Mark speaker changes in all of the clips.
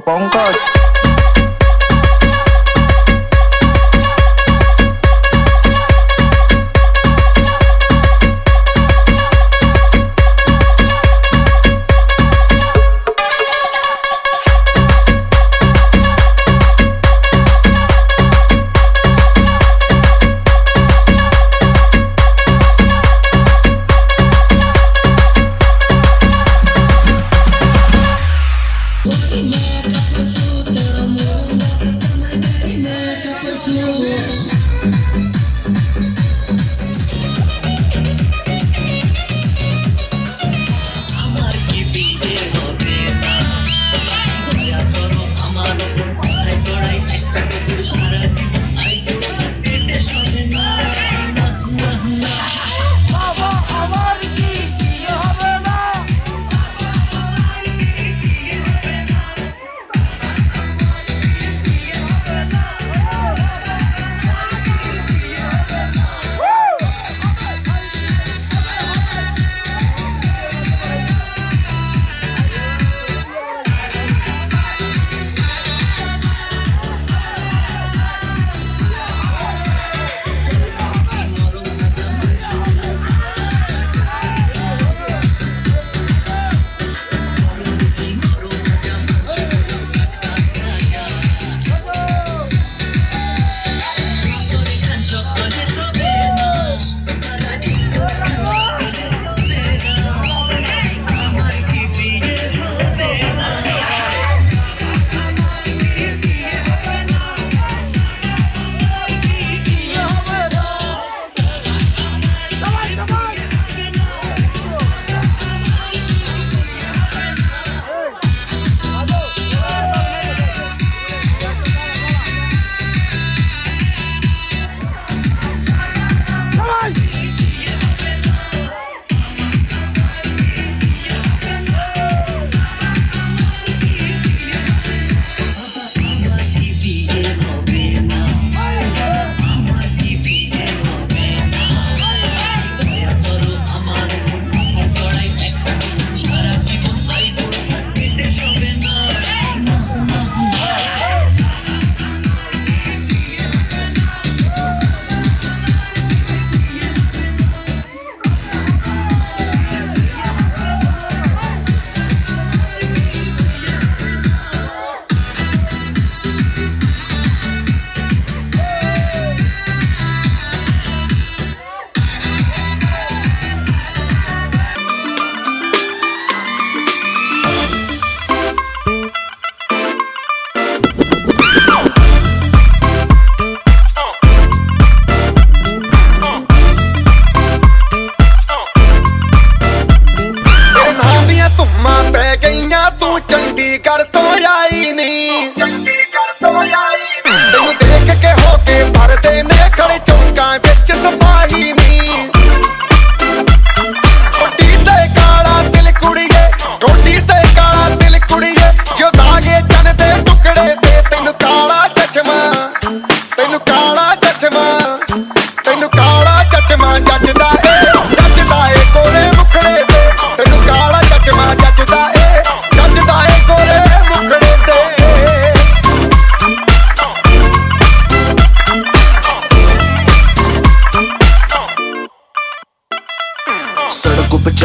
Speaker 1: Pankaj
Speaker 2: What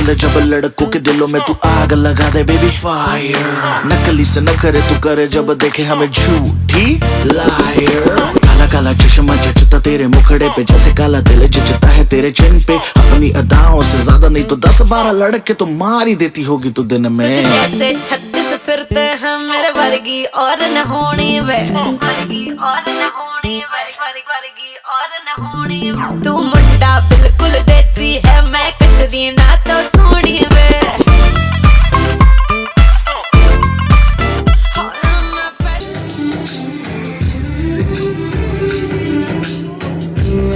Speaker 1: चले जब लड़कों के दिलों में तू आग लगा दे बेबी फायर। नकली से न करे तू करे जब देखे हमें झूठी लायर। काला काला चश्मा जचता तेरे मुखड़े पे जैसे काला दिल जचता है तेरे चिन पे। अपनी अदाओं से ज्यादा नहीं तो 10-12 लड़के तो मार ही देती होगी तू दिन में।
Speaker 2: जैसे 36 फिरते हैं मेरे वर्गी और न होनी वे, वर्गी और न होनी वे, वर्गी और न होनी वे। तू मुंडा बिल्कुल देसी है, मैं कटरी ना तो सोनी वे।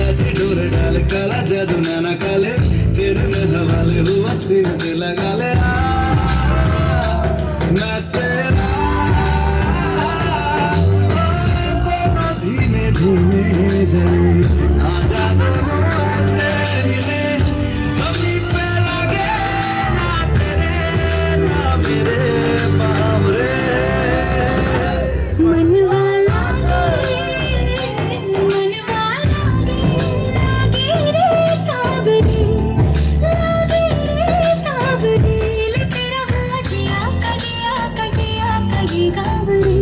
Speaker 3: ऐसे डोर डाल काला जादू नैना काले, तेरे में हवाले हुआ सिर से लगा ले। मैं तेरा धीमे धीमे जले आजा से मिले, ज़मीं पे लगे ना तेरे ना मेरे बावरे।
Speaker 4: मनवाला लागे रे सावरे, लागे रे सावरे। ले तेरा हाजिया कटिया कटिया कहीं गावरे।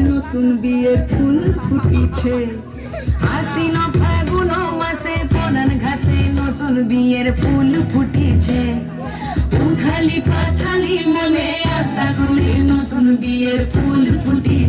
Speaker 5: নতুন বিয়ের ফুল ফুটিছে, আশ্বিন ফাগুন মাসে পরান ঘাসে নতুন বিয়ের ফুল ফুটিছে। উথালি পাথালি মনে আত্মা করে নতুন বিয়ের ফুল ফুটিছে।